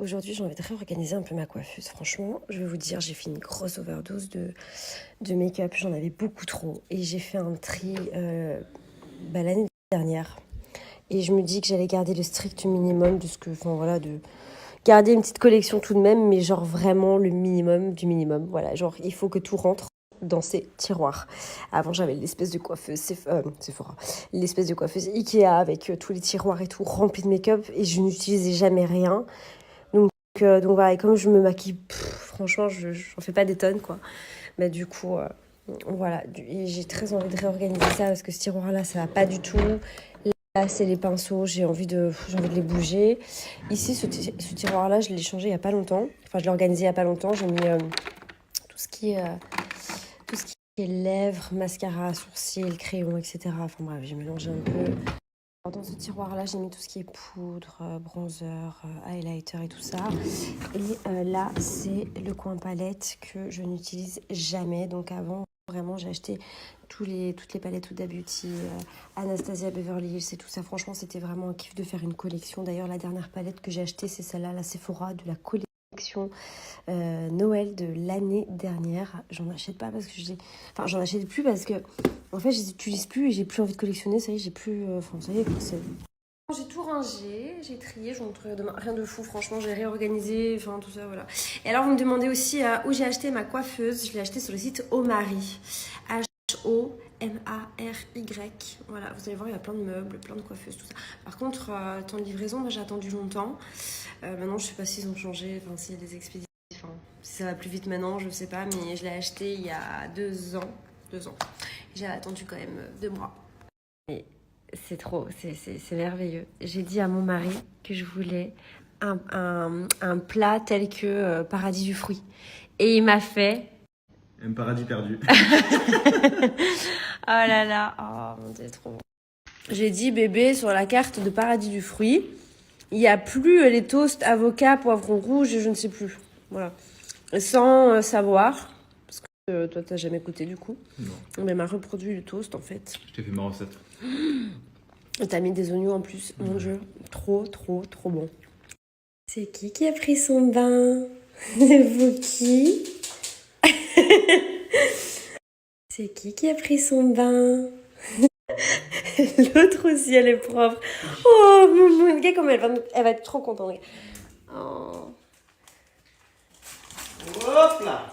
Aujourd'hui, j'ai envie de réorganiser un peu ma coiffeuse. Franchement, je vais vous dire, j'ai fait une grosse overdose de make-up. J'en avais beaucoup trop. Et j'ai fait un tri l'année dernière. Et je me dis que j'allais garder le strict minimum de ce que... Enfin voilà, de garder une petite collection tout de même, mais genre vraiment le minimum du minimum. Voilà, genre il faut que tout rentre dans ces tiroirs. Avant, j'avais l'espèce de coiffeuse Sephora, l'espèce de coiffeuse Ikea avec tous les tiroirs et tout remplis de make-up et je n'utilisais jamais rien. Donc voilà, et comme je me maquille, franchement, j'en fais pas des tonnes, quoi. Bah, du coup, voilà. Et j'ai très envie de réorganiser ça parce que ce tiroir-là, ça va pas du tout. Là, c'est les pinceaux, j'ai envie de les bouger. Ici, ce tiroir-là, je l'ai changé il y a pas longtemps. Enfin, je l'ai organisé il y a pas longtemps. J'ai mis tout ce qui est, tout ce qui est lèvres, mascara, sourcils, crayons, etc. Enfin bref, j'ai mélangé un peu. Dans ce tiroir-là, j'ai mis tout ce qui est poudre, bronzer, highlighter et tout ça. Et là, c'est le coin palette que je n'utilise jamais. Donc avant, vraiment, j'ai acheté toutes les palettes Huda Beauty, Anastasia Beverly Hills et tout ça. Franchement, c'était vraiment un kiff de faire une collection. D'ailleurs, la dernière palette que j'ai achetée, c'est celle-là, la Sephora de la collection Noël de l'année dernière. J'en achète pas parce que j'en achète plus parce que en fait je les utilise plus et j'ai plus envie de collectionner. Ça y est, j'ai plus ça y est, j'ai tout rangé, j'ai trié, je vous montrerai demain. Rien de fou, franchement, j'ai réorganisé, enfin tout ça, voilà. Et alors, vous me demandez aussi où j'ai acheté ma coiffeuse. Je l'ai acheté sur le site Omary. Homary. Voilà, vous allez voir, il y a plein de meubles, plein de coiffeuses, tout ça. Par contre, le temps de livraison, moi j'ai attendu longtemps. Maintenant, je sais pas s'ils ont changé, enfin, s'il y a des expéditions. Enfin, si ça va plus vite maintenant, je sais pas, mais je l'ai acheté il y a 2 ans. 2 ans. J'ai attendu quand même 2 mois. Et c'est trop, c'est merveilleux. J'ai dit à mon mari que je voulais un plat tel que paradis du fruit. Et il m'a fait... Un paradis perdu. Oh là là, oh mon Dieu, trop bon. J'ai dit, bébé, sur la carte de paradis du fruit, il n'y a plus les toasts avocat, poivron rouge, je ne sais plus. Voilà. Sans savoir, parce que toi, t'as jamais goûté du coup. Non. Mais elle m'a reproduit le toast en fait. Je t'ai fait ma recette. T'as mis des oignons en plus, mon Dieu. Trop, trop, trop bon. C'est qui a pris son bain? C'est vous qui? C'est qui a pris son bain? L'autre aussi, elle est propre. Oh, mon gars, comme elle va être trop contente. Oh. Hop là.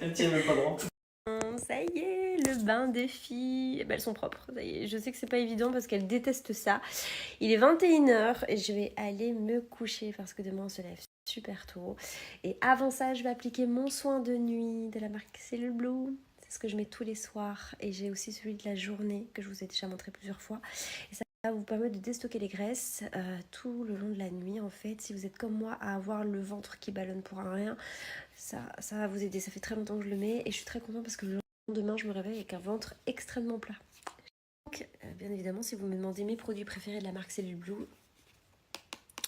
Elle tient même pas droit. Ça y est, le bain des filles. Elles sont propres, ça y est. Je sais que c'est pas évident parce qu'elles détestent ça. Il est 21h et je vais aller me coucher parce que demain on se lève super tôt. Et avant ça, je vais appliquer mon soin de nuit de la marque Cellule Blue. C'est ce que je mets tous les soirs. Et j'ai aussi celui de la journée que je vous ai déjà montré plusieurs fois. Et ça va vous permettre de déstocker les graisses tout le long de la nuit. En fait, si vous êtes comme moi à avoir le ventre qui ballonne pour un rien, ça va vous aider. Ça fait très longtemps que je le mets et je suis très contente parce que le lendemain, je me réveille avec un ventre extrêmement plat. Donc, bien évidemment, si vous me demandez mes produits préférés de la marque Cellule Blue,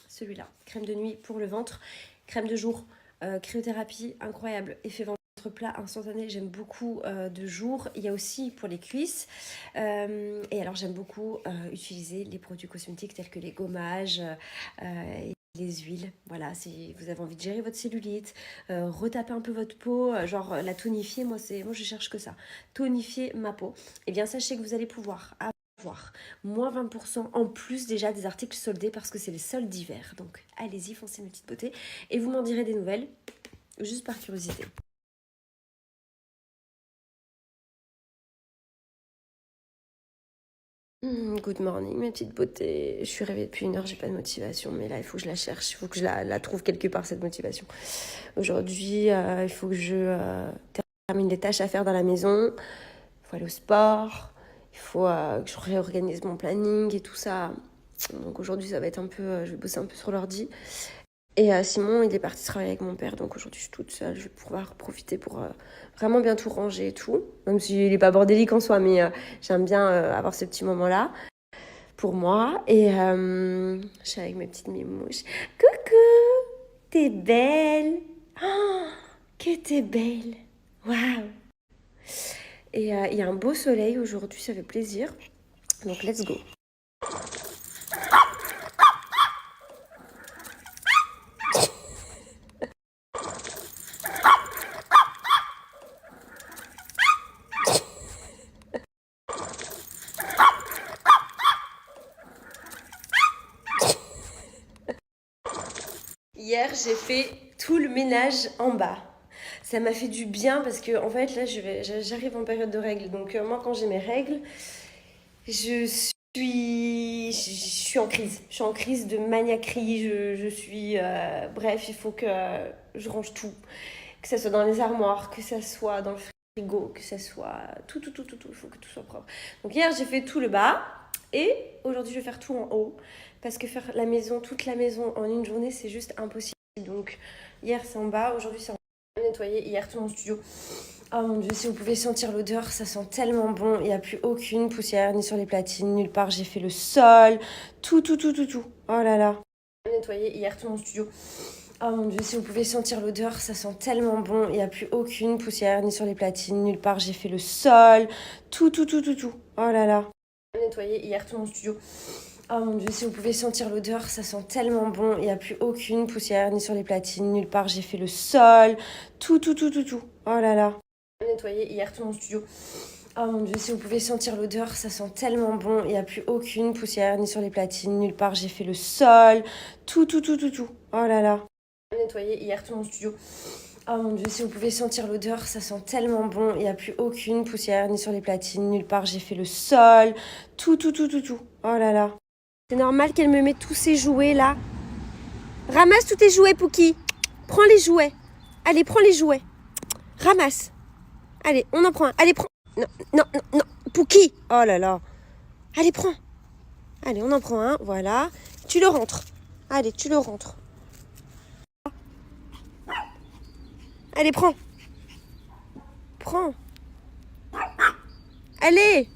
celui-là, crème de nuit pour le ventre, crème de jour, cryothérapie, incroyable, effet ventre plat instantané, j'aime beaucoup de jour. Il y a aussi pour les cuisses et alors j'aime beaucoup utiliser les produits cosmétiques tels que les gommages et les huiles. Voilà, si vous avez envie de gérer votre cellulite, retaper un peu votre peau, genre la tonifier, moi je cherche que ça, tonifier ma peau, et bien sachez que vous allez pouvoir avoir moins 20% en plus déjà des articles soldés parce que c'est les soldes d'hiver. Donc allez-y, foncez mes petites beautés et vous m'en direz des nouvelles juste par curiosité. Good morning mes petites beautés. Je suis réveillée depuis 1 heure, j'ai pas de motivation, mais là il faut que je la cherche, il faut que je la trouve quelque part cette motivation. Aujourd'hui il faut que je termine les tâches à faire dans la maison, il faut aller au sport, il faut que je réorganise mon planning et tout ça. Donc aujourd'hui ça va être un peu, je vais bosser un peu sur l'ordi. Et Simon, il est parti travailler avec mon père, donc aujourd'hui je suis toute seule, je vais pouvoir profiter pour vraiment bien tout ranger et tout. Même s'il n'est pas bordélique en soi, mais j'aime bien avoir ce petit moment-là pour moi. Et je suis avec mes petites mimouches. Coucou, t'es belle. Oh, que t'es belle. Waouh. Et il y a un beau soleil aujourd'hui, ça fait plaisir. Donc let's go. Hier, j'ai fait tout le ménage en bas. Ça m'a fait du bien parce que, en fait, là, j'arrive en période de règles. Donc, moi, quand j'ai mes règles, je suis en crise. Je suis en crise de maniaquerie. Je suis. Bref, il faut que je range tout. Que ça soit dans les armoires, que ça soit dans le frigo, que ça soit. Tout. Il faut que tout soit propre. Donc, hier, j'ai fait tout le bas. Et aujourd'hui, je vais faire tout en haut. Parce que faire la maison, toute la maison en une journée, c'est juste impossible. Donc, hier, c'est en bas. Aujourd'hui, c'est en haut. Nettoyer hier tout mon studio. Oh mon dieu, si vous pouvez sentir l'odeur, ça sent tellement bon. Il n'y a plus aucune poussière, ni sur les platines, nulle part. J'ai fait le sol, tout. Oh là là. Nettoyer hier tout mon studio. Oh mon dieu, si vous pouvez sentir l'odeur, ça sent tellement bon. Il n'y a plus aucune poussière, ni sur les platines, nulle part. J'ai fait le sol, tout. Oh là là. Nettoyer hier tout mon studio. Oh mon dieu, si vous pouvez sentir l'odeur, ça sent tellement bon. Il n'y a plus aucune poussière, ni sur les platines, nulle part. J'ai fait le sol, tout. Oh là là. Nettoyer hier tout mon studio. Oh mon dieu, si vous pouvez sentir l'odeur, ça sent tellement bon. Il n'y a plus aucune poussière, ni sur les platines, nulle part. J'ai fait le sol, tout. Oh là là. Nettoyer hier tout mon studio. Oh mon dieu, si vous pouvez sentir l'odeur, ça sent tellement bon. Il n'y a plus aucune poussière, ni sur les platines, nulle part. J'ai fait le sol, tout. Oh là là. C'est normal qu'elle me mette tous ses jouets là. Ramasse tous tes jouets, Pouki. Prends les jouets. Allez, prends les jouets. Ramasse. Allez, on en prend un. Allez, prends. Non. Pouki. Oh là là. Allez, prends. Allez, on en prend un. Voilà. Tu le rentres. Allez, tu le rentres. Allez, prends. Prends. Allez.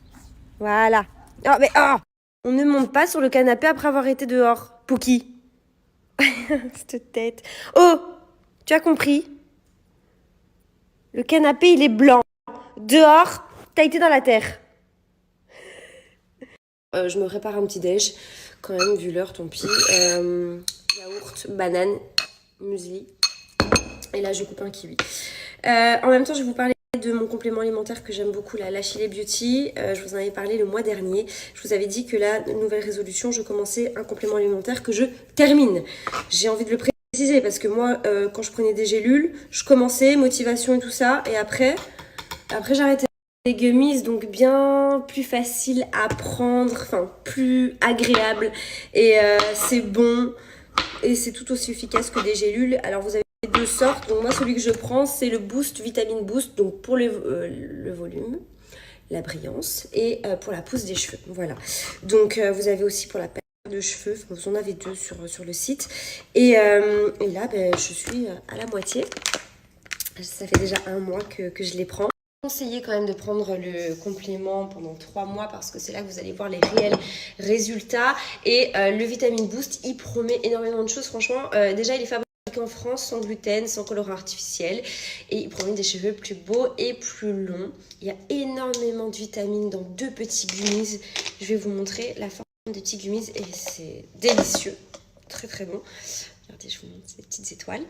Voilà. Oh, mais oh. On ne monte pas sur le canapé après avoir été dehors. Pouki. Cette tête. Oh, tu as compris? Le canapé, il est blanc. Dehors, t'as été dans la terre. Je me prépare un petit déj. Quand même, vu l'heure, tant pis. Yaourt, banane, muesli. Et là, je coupe un kiwi. En même temps, je vais vous parler de mon complément alimentaire que j'aime beaucoup, la Chile Beauty. Je vous en avais parlé le mois dernier. Je vous avais dit que la nouvelle résolution, je commençais un complément alimentaire que je termine. J'ai envie de le préciser parce que moi, quand je prenais des gélules, je commençais, motivation et tout ça. Et après j'arrêtais. Des gummies, donc bien plus facile à prendre, enfin plus agréable. Et c'est bon. Et c'est tout aussi efficace que des gélules. Alors vous avez deux sortes. Donc moi celui que je prends c'est le Boost Vitamine Boost. Donc pour le volume, la brillance et pour la pousse des cheveux. Voilà. Donc vous avez aussi pour la perte de cheveux. Vous en avez deux sur le site. Et là je suis à la moitié. Ça fait déjà un mois que je les prends. Conseillez quand même de prendre le complément pendant 3 mois parce que c'est là que vous allez voir les réels résultats. Et le Vitamine Boost, il promet énormément de choses. Franchement, déjà, il est fabriqué en France sans gluten, sans colorant artificiel. Et il promet des cheveux plus beaux et plus longs. Il y a énormément de vitamines dans 2 petits gummies. Je vais vous montrer la forme des petits gummies et c'est délicieux. Très très bon. Regardez, je vous montre ces petites étoiles.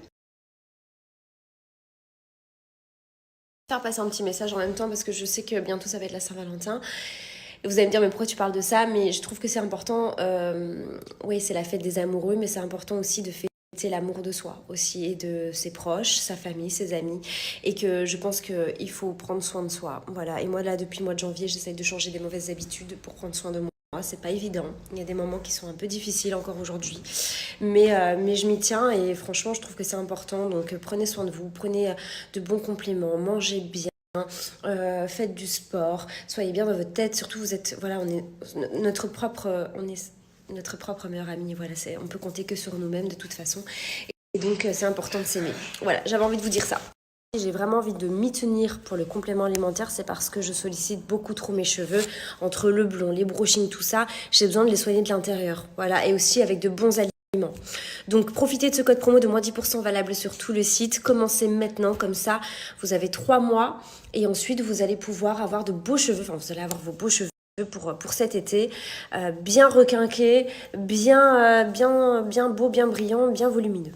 Faire passer un petit message en même temps parce que je sais que bientôt ça va être la Saint-Valentin. Et vous allez me dire mais pourquoi tu parles de ça? Mais je trouve que c'est important. Oui, c'est la fête des amoureux, mais c'est important aussi de fêter l'amour de soi aussi et de ses proches, sa famille, ses amis. Et que je pense qu'il faut prendre soin de soi. Voilà. Et moi là, depuis le mois de janvier, j'essaye de changer des mauvaises habitudes pour prendre soin de moi. C'est pas évident, il y a des moments qui sont un peu difficiles encore aujourd'hui, mais je m'y tiens et franchement je trouve que c'est important, donc prenez soin de vous, prenez de bons compléments, mangez bien, faites du sport, soyez bien dans votre tête, surtout vous êtes, voilà, on est notre propre meilleur ami, voilà, on peut compter que sur nous-mêmes de toute façon, et donc c'est important de s'aimer. Voilà, j'avais envie de vous dire ça. J'ai vraiment envie de m'y tenir pour le complément alimentaire, c'est parce que je sollicite beaucoup trop mes cheveux, entre le blond, les brushings, tout ça, j'ai besoin de les soigner de l'intérieur, voilà, et aussi avec de bons aliments. Donc profitez de ce code promo de moins 10% valable sur tout le site, commencez maintenant, comme ça, vous avez 3 mois, et ensuite vous allez pouvoir avoir de beaux cheveux, enfin vous allez avoir vos beaux cheveux pour cet été, bien requinqués, bien beaux, bien brillants, bien volumineux.